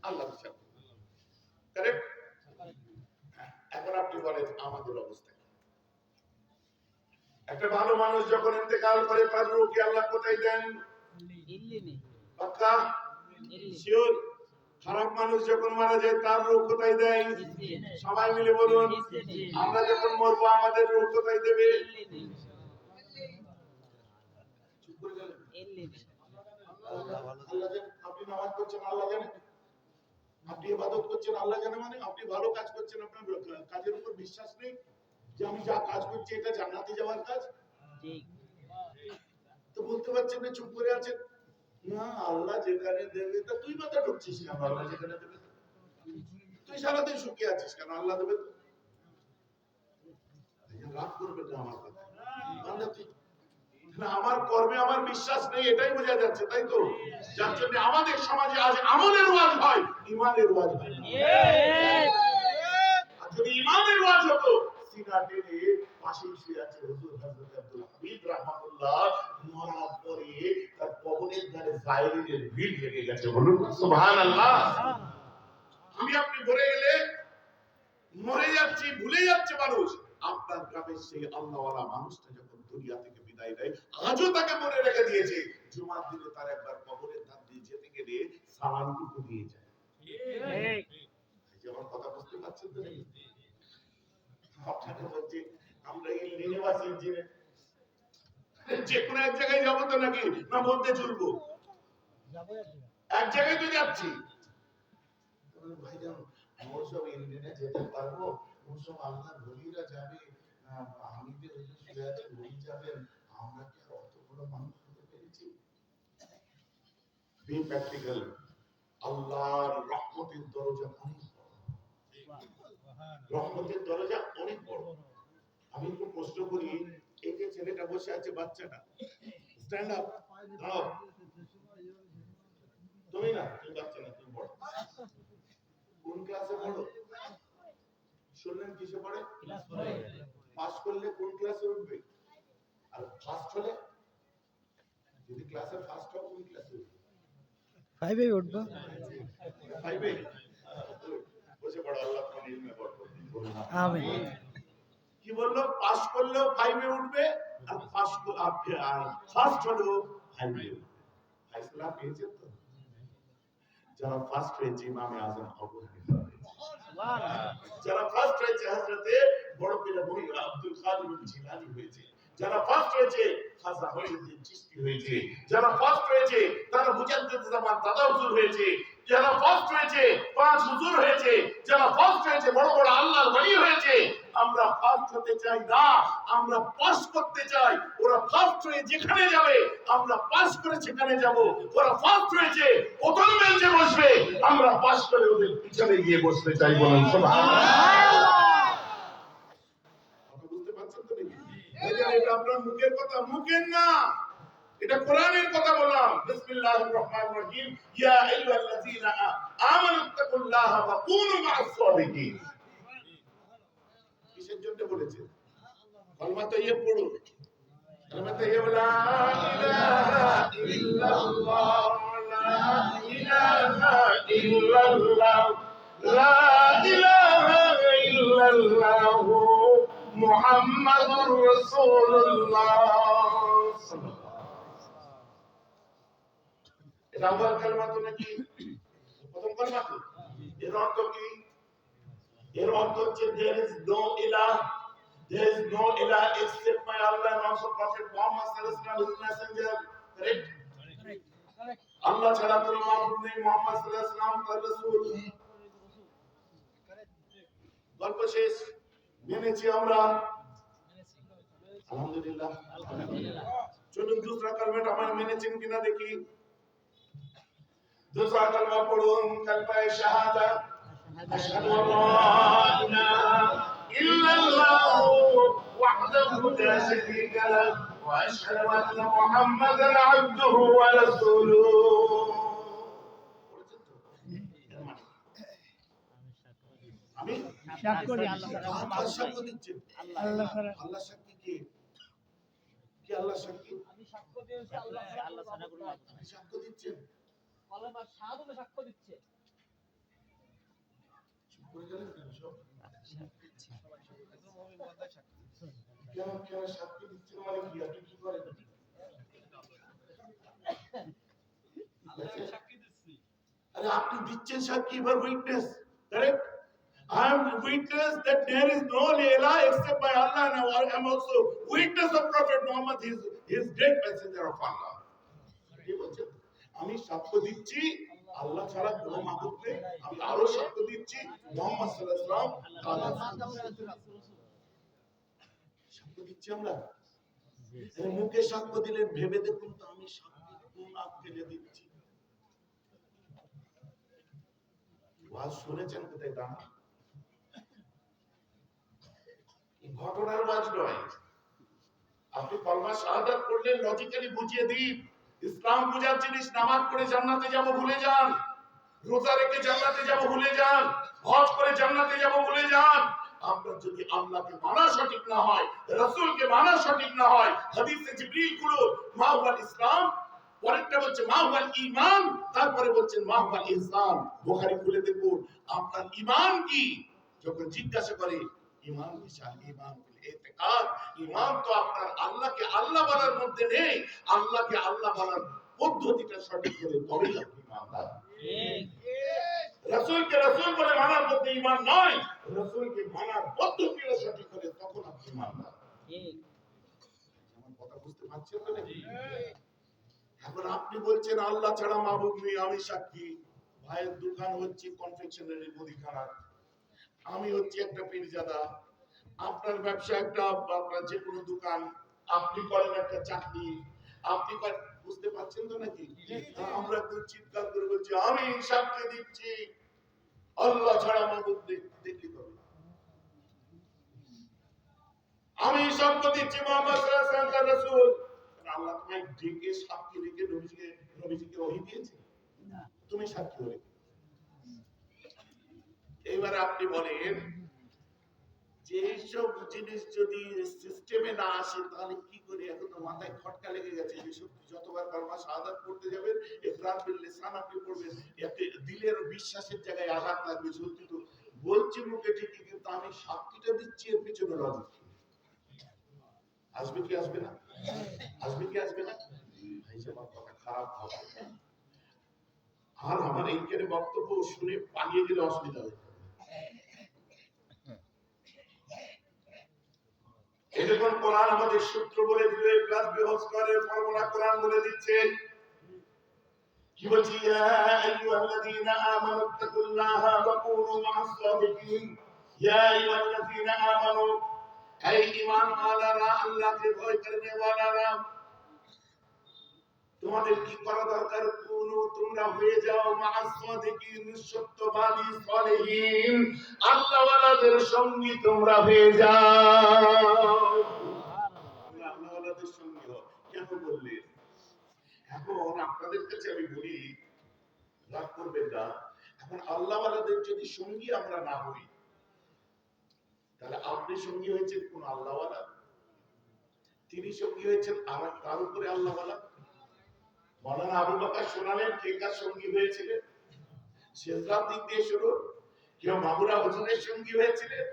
আল্লাহ বিচার করবে। কারেক্ট? এখন আপনি বলেন আমাদের অবস্থা কি? একটা ভালো মানুষ যখন ইন্তেকাল করে তার রূহকে আল্লাহ কোথায় দেন? পাক্কা? শিওর? খারাপ মানুষ যখন মারা যায় তার রূহ কোথায় দেয়? সবাই মিলে বলুন। আমরা যখন মরবো আমাদের রূহ কোথায় দেবে? চুপ করে গেলেন। আল্লাহ জানে। আপনি নামাজ পড়ছেন আল্লাহ জানে, আপনি ইবাদত করছেন আল্লাহ জানে, মানে আপনি ভালো কাজ করছেন, আপনার কাজের উপর বিশ্বাস নেই যে আমি যা কাজ করছি এটা জান্নাতে যাওয়ার কাজ? ঠিক। তো বলতে পারছেন না, চুপ করে আছেন। না, আল্লাহ যেখানে দেবে, তা তুই মাথা ঢুকছিস কেন? আল্লাহ যেখানে দেবে, তুই সারাদিন শুকিয়ে আছিস কেন? আল্লাহ দেবে তো। রাগ করবেন না আমার কথা, আমার কর্মে আমার বিশ্বাস নেই, এটাই বোঝা যাচ্ছে, তাই তো? যার জন্য আমাদের সমাজে আজ আমলের ওয়াজ হয়, ইমানের ওয়াজ হয় না। আর যদি ইমানের ওয়াজ হতো, সিনা টেনে পাশেই শুয়ে আছে হুজুর হযরত আব্দুল হামিদ রাহমাতুল্লাহ, মরার পরে তার কবরের ধারে জায়েরিনের ভিড় লেগে গেছে, বলুন সুবহানাল্লাহ। আমি আপনি মরে গেলে, মরে যাচ্ছি, ভুলে যাচ্ছে মানুষ। আপনার গ্রামের সেই আল্লাহওয়ালা মানুষটা যখন দুনিয়া থেকে বিদায় নেয়, আজও তাকে মনে রেখে দিয়েছে, জুমার দিনে তার একবার কবরের ধার দিয়ে যেতে গেলে সালামটুকু দিয়ে যায়। আমার কথা বুঝতে পারছেন তো? আপনাকে বলছি, আমরা এই নিবাসী ইঞ্জিনিয়ার যে কোনো এক জায়গায় যাবো তো নাকি, না মধ্যে ঝুলবো? এক জায়গায় তো যাচ্ছি। ভাইজান আমার সব ইঞ্জিনে যেতে পারবো, ওর সব আল্লাহর ওলিরা যাবে, আমি যে ওই শুয়ে আছে ওই যাবেন, আমরা কি আর অত বড় মানুষ হতে পেরেছি? B practical. আল্লাহর রহমতের দরজা অনেক বড়, রহমতের দরজা অনেক বড়। আমি একটু প্রশ্ন করি, এই যে ছেলেটা বসে আছে, বাচ্চাটা, স্ট্যান্ড আপ, দাঁড়াও। তুমি না, তুমি বাচ্চা না, তুমি বড়। কোন ক্লাসে পড়ো? শুনলেন কিসে পড়ে? পাস করলে কোন ক্লাসে উঠবে? আর ফার্স্ট হলে, যদি ক্লাসে ফার্স্ট হও কোন ক্লাসে উঠবে? 5 এ উঠবো। 5 এ? বসে পড়ো, আল্লাহ তোমার ইলমে বরকত দিন, বলুন আমিন। কি বললো? পাস করলেও 5 এ উঠবে, আর ফার্স্ট হলেও 5 এ উঠবে। ফাইসলা পেয়েছেন তো? যারা ফার্স্ট হয়েছে ইমামে আযম আবু হানিফা হয়েছে। যারা ফার্স্ট হয়েছে হযরতে বড় পীর আব্দুল কাদের জিলানী হয়েছে, যারা ফার্স্ট হয়েছে খাজা মঈনুদ্দিন চিশতি হয়েছে, যারা ফার্স্ট হয়েছে তারা মুজাদ্দিদ জামান দাদা হুজুর হয়েছে, যারা ফার্স্ট হয়েছে পাঁচ হুজুর হয়েছে, যারা ফার্স্ট হয়েছে বড় বড় আল্লাহর ওলি হয়েছে। আমরা ফার্স্ট হতে চাই না, আমরা পাস করতে চাই। ওরা ফার্স্ট হয়ে যেখানে যাবে আমরা পাস করে সেখানে যাব। ওরা ফার্স্ট হয়েছে প্রথম বেঞ্চে বসবে, আমরা পাস করে ওদের পিছনে গিয়ে বসতে চাই। বলেন সুবহানাল্লাহ। কথা বুঝতে পারছেন তো নাকি? এটা আপনার মুখের কথা, মুখের না, এটা কোরআনের কথা বললাম। বিসমিল্লাহির রহমানির রহিম, ইয়া আইয়ুহাল্লাযীনা আমানুত্তাকুল্লাহা ওয়া কুনু মা'আস সাদিকিন। কিসের জন্য বলেছে? কলমা তাইয়্যিব পড়ুন। কলমা তাইয়্যিব, লা ইলাহা ইল্লাল্লাহ, লা ইলাহা ইল্লাল্লাহ, লা ইলাহা ইল্লাল্লাহ মুহাম্মাদুর রাসূলুল্লাহ। এটা আবার কালমা তো নাকি প্রথম কালমা তো? এর অর্থ কি? এর অর্থ হচ্ছে there is no ilah except my Allah and also Prophet Muhammad sallallahu alaihi wasallam is messenger. Correct? আল্লাহ ছাড়া কোনো মাবুদ নেই, মুহাম্মদ সাল্লাল্লাহু আলাইহি ওয়াসাল্লাম তার রাসূল। গল্প শেষ। মেনেছি আমরা, আলহামদুলিল্লাহ। চলুন दूसरा কালমা আমরা মেনেছেন কিনা দেখি। दूसरा कलमा पढ़ूं, कलमा शहादत, अशहदु अल्ला इलाहा इल्लल्लाह वहदहु ला शरीका लह व अशहदु अन्ना मुहम्मदान अब्दुहु व रासूलुहु। আমি সাক্ষ্য করি আল্লাহ ছাড়া সাক্ষ্য দিচ্ছেন। আল্লাহ সাক্ষী কি? কি আল্লাহ সাক্ষী? আমি সাক্ষ্য দিয়েছি আল্লাহ ছাড়া কোনো মাবুদ নেই। সাক্ষ্য দিচ্ছেন, কলমা শাহাদাতে সাক্ষ্য দিচ্ছে। চুপ করে গেলেন কেন সব? কেন কেন সাক্ষ্য দিচ্ছেন মানে কি? আপনি কি করেন? আরে আপনি দিচ্ছেন সাক্ষী, এবার witness. Correct? I am witness that there is no ilah except by Allah, and I am also witness of Prophet Muhammad, his great messenger of Allah. কি বলছেন? আমি সাক্ষ্য দিচ্ছি আল্লাহ ছাড়া কোনো মাবুদ নেই। আমি আরো সাক্ষ্য দিচ্ছি মুহাম্মদ সাল্লাল্লাহু আলাইহি ওয়াসাল্লাম। সাক্ষ্য দিচ্ছি আমরা। মুখে সাক্ষ্য দিলে ভেবে দেখুন তো আমি সাক্ষ্য কোন আক্কেলে দিচ্ছি। ওয়াজ শুনেছেন কোথায়? দাঁড়া, ঘটনার ওয়াজ নয়। আপনি কলমা শাহাদাত পড়লেন, লজিক্যালি বুঝিয়ে দিন। ইসলাম পূজার জিনিস, নামাজ পড়ে জান্নাতে যাব ভুলে যান, রোজা রেখে জান্নাতে যাব ভুলে যান, হজ করে জান্নাতে যাব ভুলে যান। আপনার যদি আল্লাহকে মানা সঠিক না হয়, রাসূলকে মানা সঠিক না হয়, হাদিসে জিবরিল গুলো মা হুয়াল ইসলাম, পরেরটা বলছে মা হুয়াল ঈমান, তারপরে বলছেন মা হুয়াল ইহসান। বুখারী খুলে দেখুন আপনার ঈমান কি। যখন জিজ্ঞাসা করে ঈমান বিশাল, ঈমান বিল ইতিকাদ, ঈমান তো আপনার আল্লাহকে আল্লাহ বলার মধ্যে নেই, আল্লাহকে আল্লাহ বলার পদ্ধতিটা সঠিক করে তবেই আপনি ঈমানদার। ঠিক। রাসূলকে রাসূল বলে মানার মধ্যে ঈমান নয়, রাসূলকে মানার পদ্ধতিটা সঠিক করে তখন আপনি ঈমানদার। ঠিক। আমার কথা বুঝতে পারছেন তো নাকি? এখন আপনি বলছেন আল্লাহ ছাড়া মাবুদ নেই, আমি সাক্ষী। ভাইয়ের দোকান হচ্ছে কনফেকশনারি মুদিখানা, আমি হচ্ছে একটা পীরজাদা। আপনার ব্যবসা একটা, আপনার যে কোনো দোকান, আপনি করেন একটা চাকরি, আপনি বুঝতে পারছেন তো নাকি? আমরা একদম চিৎকার করে বলছি আমি সাক্ষী দিচ্ছি আল্লাহ ছাড়া মাবুদ নেই। দেখি তবে আমি সাক্ষ্য দিচ্ছি মুহাম্মদ সাল্লাল্লাহু আলাইহি ওয়াসাল্লাম তার রাসূল। আল্লাহ তোমায় ডেকে সাক্ষী রেখে নবীজিকে ওহী দিয়েছে, তুমি সাক্ষী হলে। এইবারে আপনি বলেন যে এইসব জিনিস যদি সিস্টেমে না আসে তাহলে কি করে? এখন তো মাথায় খটকা লেগে গেছে। যেসব যতবার কলমা শাহাদাত পড়তে যাবেন, ইকরার বিল লিসান আপনি পড়বেন, এতে দিলের বিশ্বাসের জায়গায় আঘাত লাগবে। সত্যি তো বলছি মুখে ঠিকই, কিন্তু আমি সাক্ষীটা দিচ্ছি, এর পিছনে লজিক আসবে কি আসবে না? আসবে কি আসবে না? ভাই আমার কথা খারাপ হবে আর আমার এইখানে বক্তব্য শুনে পালিয়ে গেলে অসুবিধা হবে। দেখুন কোরআন আমাদের সূত্র বলে দিল, a plus b whole square এর ফর্মুলা কোরআন বলে দিচ্ছে। কি বলছি? ইয়া আইয়ুহাল্লাযীনা আমানু তাকুল্লাহা ওয়া কুনু মা'আস সাদিকিন। ইয়া আইয়ুহাল্লাযীনা আমানু, এই ঈমান ওয়ালারা, আল্লাহকে ভয় করনে ওয়ালারা, তোমাদের কি করা দরকার? কুনু, তোমরা হয়ে যাও মা'আস সাদিকিন, সত্যবাদী সালেহীন, আল্লাহ ওয়ালাদের সঙ্গী তোমরা হয়ে যাও। আল্লাহ ওয়ালাদের সঙ্গী হও। কেন বললেন? এখন আপনাদের কাছে আমি বলি, রাগ করবেন না, এখন আল্লাহ ওয়ালাদের যদি সঙ্গী আমরা না হই, তাহলে আপনি সঙ্গী হয়েছেন কোন আল্লাহ ওয়ালা? তিনি সঙ্গী হয়েছেন আর তার উপরে আল্লাহ ওয়ালা। মাওলানা আবু বকর শোনালেন কে কার সঙ্গী হয়েছিলেন। শেষরাত দিক দিয়ে শুরু, কেউ মাগুরা হুজুরের সঙ্গী হয়েছিলেন,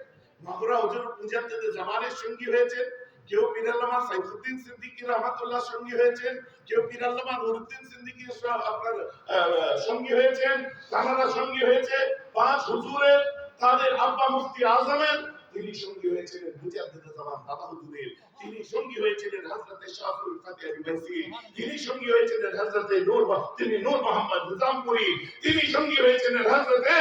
মাগুরা হুজুর মুজাদ্দিদ জামানের সঙ্গী হয়েছেন, কেউ পীর আল্লামা সাইফুদ্দিন সিদ্দিকী রাহমাতুল্লাহর সঙ্গী হয়েছেন, কেউ পীর আল্লামা নুরুদ্দিন সিদ্দিকী আপনার সঙ্গী হয়েছেন, তানারা সঙ্গী হয়েছে পাঁচ হুজুরের, তাদের আব্বা মুফতি আজমের, তিনি সঙ্গী হয়েছিলেন মুজাদ্দিদ জামান দাদা হুজুরের, তিনি সঙ্গী হয়েছিলেন হযরতে শাহুল ফাতিহ আল-বাইসি, তিনি সঙ্গী হয়েছিলেন হযরতে নূর মোহাম্মদ নিজামপুরি, তিনি সঙ্গী হয়েছিলেন হযরতে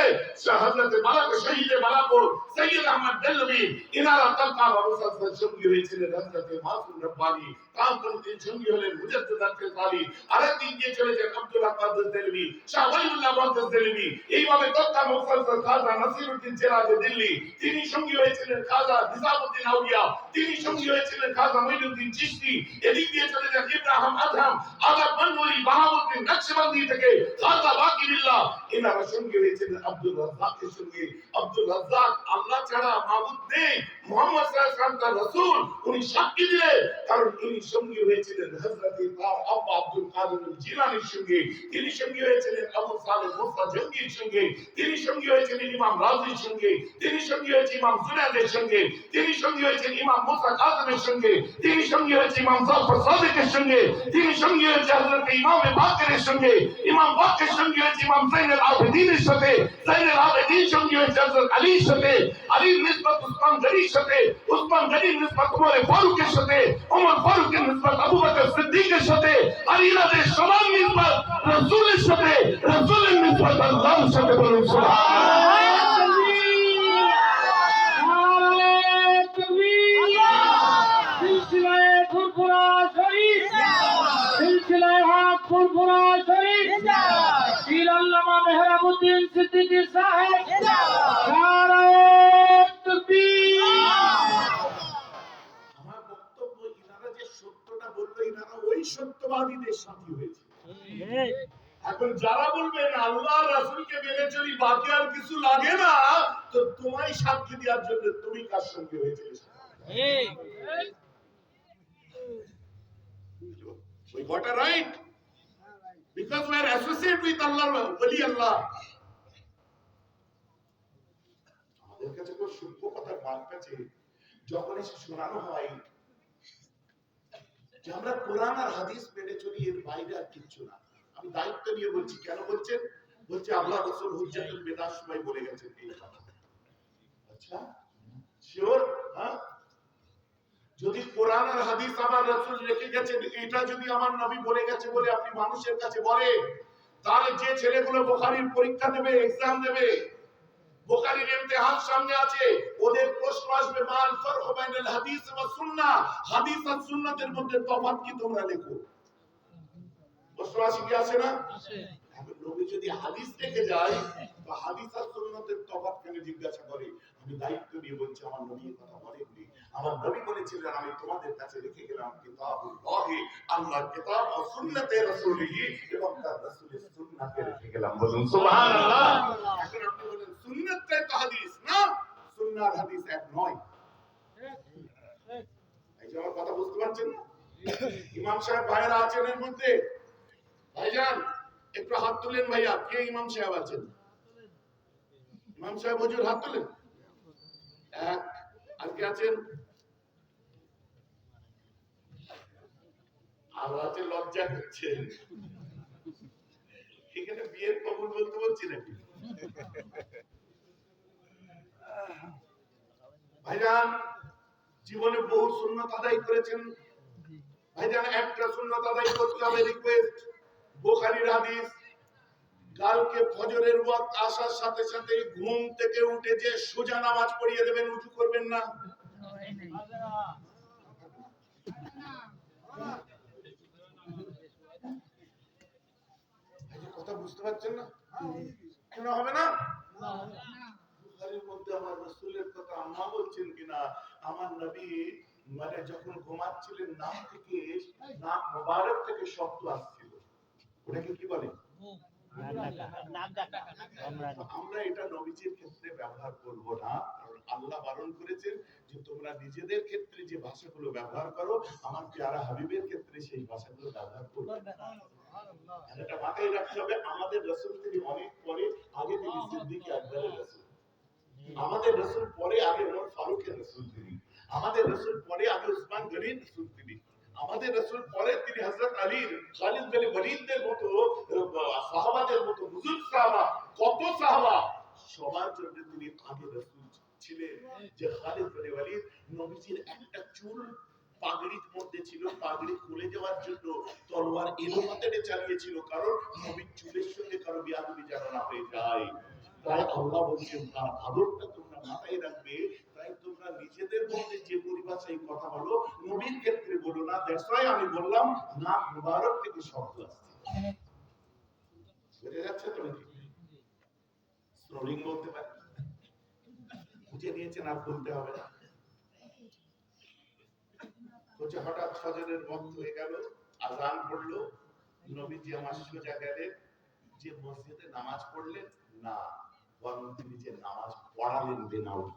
মালাক শহীদে মালাপুর সৈয়দ আহমদ দেলভি, ইনারা তালকা মুসালসাল সঙ্গী হয়েছিলেন হযরতে মাসুম রব্বানি, তারপরে তিনি সঙ্গী হলেন মুজাদ্দিদ আল-ফিসালি, আরেকদিন গিয়ে চলেছেন আব্দুল্লাহ কাদের দেলভি, শাহ ওয়ালিউল্লাহ কাদের দেলভি, এইভাবে তালকা মুসালসাল খাজা নাসিরউদ্দিন চেরাজি দিল্লি, তিনি সঙ্গী হয়েছিলেন খাজা নিজামউদ্দিন আউলিয়া, তিনি সঙ্গী হয়েছিলেন খাজা মঈনুদ্দিন চিশতি, এদিক দিয়ে চলে যান ইব্রাহিম আদহাম, আজাদ মনমুরি, বাহাউদ্দিন নকশবন্দি থেকে খাজা বাকিবিল্লাহ, এনারা সঙ্গী হয়েছিলেন আব্দুল রাজ্জাকের সঙ্গে। আব্দুল রাজ্জাক আল্লাহ ছাড়া মাবুদ নেই, মুহাম্মদ সাল্লাল্লাহু আলাইহি ওয়াসাল্লাম তার রাসূল, উনি সাক্ষী দিলেন, কারণ ইনি সঙ্গী হয়েছিলেন হযরতে আব্বা আব্দুল কাদের জিলানীর সঙ্গে, তিনি সঙ্গী হয়েছিলেন আবু সালেহ মুসা জঙ্গির সঙ্গে, তিনি সঙ্গী হয়েছিলেন ইমাম রাজির সঙ্গে, তিনি সঙ্গী হয়েছেন ইমাম জুনায়েদের সঙ্গে, তিনি সঙ্গী হয়েছেন ইমাম মুসা কাযিমের সঙ্গে, তিনি সঙ্গী হয়েছেন ইমাম জাফর সাদিকের সঙ্গে, তিনি সঙ্গী হয়েছেন হযরত ইমাম বাকেরের সঙ্গে, ইমাম বাকের সঙ্গী হয়েছেন ইমাম যাইনুল আবেদিনের সাথে, যাইনুল আবেদিন সঙ্গী হয়েছেন হযরত আলীর সাথে, আলীর নিসবত উসমান গনির সাথে, উসমান গনির নিসবত ওমর ফারুকের সাথে, ওমর ফারুকের নিসবত আবু বকর সিদ্দিকের সাথে, আর ইনাদের সমান নিসবত রাসূলের সাথে, রাসূলের নিসবত আল্লাহর সাথে। বলুন সুবহানাল্লাহ। মেহরাবউদ্দিন সিদ্দিকী সাহেব আমার বক্তব্য, ইনারা যে সত্যটা বললো, ইনারা ওই সত্যবাদীদের সাথী হয়েছে। এখন যারা বলবেন আল্লাহ রাসূলকে মেনে চলি, বাকি আর কিছু লাগে না, তো তোমায় সাক্ষী দেওয়ার জন্য তুমি কার সঙ্গে হয়েছিলে? We got it right because we are associated with Allah, wali Allah. আমাদের কাছে কোন সূক্ষ্ম কথার মান কাছে যখন এসে শোনানো হয় যে আমরা কোরআন আর হাদিস মেনে চলি, এর বাইরে আর কিছু না। আমি দায়িত্ব নিয়ে বলছি। কেন বলছেন? বলছে আল্লাহ রাসূল হুজ্জাতুল বিদার সময় বলে গেছেন এই কথা। আচ্ছা শিওর? হ্যাঁ, যদি কোরআন আর হাদিস আমার রাসূল রেখে গেছেন, এটা যদি আমার নবী বলে গেছে বলে আপনি মানুষের কাছে বলেন, তাহলে যে ছেলেগুলো বুখারীর পরীক্ষা দেবে, এক্সাম দেবে, বুখারীর ইমতিহান সামনে আছে, ওদের প্রশ্ন আসবে মাল ফারক বাইনাল হাদিস ওয়া সুন্নাহ, হাদিস আর সুন্নাতের মধ্যে তফাৎ কি তোমরা লেখো। প্রশ্ন আসে কি আসে না? এখন নবী যদি হাদিস রেখে যায়, তো হাদিস আর সুন্নাতের তফাৎ কেন জিজ্ঞাসা করে? আমি দায়িত্ব নিয়ে বলছি, আমার নবী কথা বলেননি। আমার নবী বলেছিলেন আমি তোমাদের কাছে রেখে গেলাম কিতাবুল্লাহ, আল্লাহর কিতাব ও সুন্নতে রাসূলিহি, এবং তার রাসূলের সুন্নাতে রেখে গেলাম। বলুন সুবহানাল্লাহ। এখন আপনি বলেন সুন্নাতটাই তো হাদিস না, সুন্নাহ আর হাদিস এক নয়। এই যে আমার কথা বুঝতে পারছেন না? ইমাম সাহেব ভাইরা আছেন এর মধ্যে? ভাইজান একটু হাত তুলেন। ভাইয়া কে ইমাম সাহেব আছেন? ইমাম সাহেব হুজুর হাত তুলেন। এক। আর কে আছেন? আর আছে লজ্জা করছেন। এখানে বিয়ের কবুল বলতে বলছি নাকি? ভাইজান জীবনে বহু সুন্নাত আদায় করেছেন ভাইজান, একটা সুন্নাত আদায় করতে হবে, রিকোয়েস্ট। বুখারীর হাদিস, কালকে ফজরের ওয়াক্ত আসার সাথে সাথে ঘুম থেকে উঠে যে সোজা নামাজ পড়িয়ে দেবেন, উজু করবেন না। কথা বুঝতে পারছেন না? কেন হবে না? বুখারীর মধ্যে আমার রাসূলের কথা আম্মা বলছেন কিনা, আমার নবী মানে যখন ঘুমাচ্ছিলেন নাক থেকে, নাক মোবারক থেকে শব্দ আসছিল। ওটাকে কি বলে? আমরা এটা নবীজির ক্ষেত্রে ব্যবহার করব না, কারণ আল্লাহ বারণ করেছেন যে তোমরা নিজেদের ক্ষেত্রে যে ভাষাগুলো ব্যবহার করো, আমার প্যারা হাবিবের ক্ষেত্রে সেই ভাষাগুলো ব্যবহার করবে না। এটা মাথায় রাখতে হবে। আমাদের রাসূল তিনি অনেক পরে, আগে তিনি সিদ্দিক আকবরের রাসূল, আমাদের রাসূল পরে, আগে ওমর ফারুকের রাসূল তিনি, আমাদের রাসূল পরে, আগে উসমান গনির রাসূল তিনি, আমাদের রাসূল পরে তিনি হযরত আলী, খালিদ বিন ওয়ালিদের মতো সাহাবাদের মতো বুজুর্গ সাহাবা, কত সাহাবা, সবার জন্য তিনি আগে রাসূল ছিলেন। যে খালিদ বিন ওয়ালিদ, নবীজির একটা চুল পাগড়ির মধ্যে ছিল, পাগড়ি খুলে যাওয়ার জন্য তলোয়ার এলোপাতাড়ে চালিয়েছিল, কারণ নবীর চুলের সঙ্গে কারো বিয়াদবি যেন না হয়ে যায়। তাই আল্লাহ বলছেন তার আদরটা তোমরা মাথায় রাখবে। তাই তোমরা নিজেদের মধ্যে যে পরিভাষায় কথা বলো, নবীর ক্ষেত্রে বলো না। দ্যাটস ওয়াই আমি বললাম নাক মুবারক থেকে শব্দ আসছে। বুঝে যাচ্ছে তো নাকি? স্লোলিং বলতে পারি, বুঝে নিয়েছেন, আর বলতে হবে না। বলছে হঠাৎ ফজরের ওয়াক্ত হয়ে গেল, আযান পড়লো, নবীজি আমার সোজা গেলেন, যে মসজিদে নামাজ পড়লেন না, বরং তিনি যে নামাজ পড়ালেন বেনাউজ